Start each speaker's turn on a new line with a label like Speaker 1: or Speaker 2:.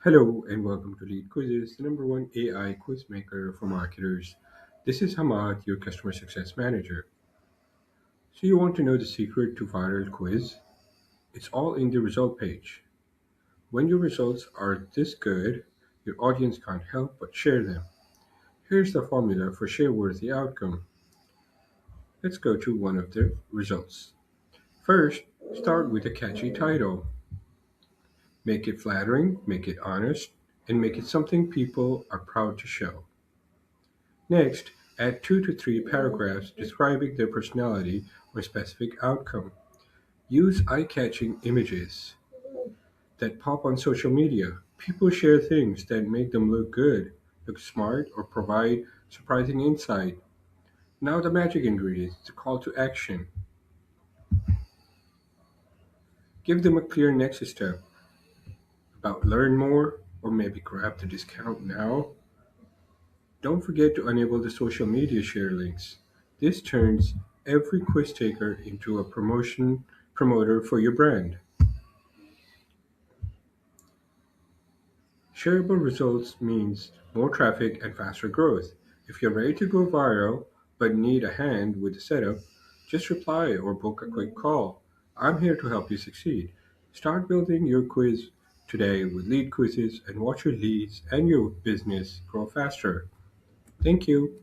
Speaker 1: Hello and welcome to LeadQuizzes, the number one AI quiz maker for marketers. This is Hamad, your customer success manager. So you want to know the secret to viral quiz? It's all in the result page. When your results are this good, your audience can't help but share them. Here's the formula for share-worthy outcome. Let's go to one of the results. First, start with a catchy title. Make it flattering, make it honest, and make it something people are proud to show. Next, add 2 to 3 paragraphs describing their personality or specific outcome. Use eye-catching images that pop on social media. People share things that make them look good, look smart, or provide surprising insight. Now the magic ingredient, the call to action. Give them a clear next step about learn more or maybe grab the discount now. Don't forget to enable the social media share links. This turns every quiz taker into a promoter for your brand. Shareable results means more traffic and faster growth. If you're ready to go viral but need a hand with the setup, just reply or book a quick call. I'm here to help you succeed. Start building your quiz today with lead quizzes and watch your leads and your business grow faster. Thank you.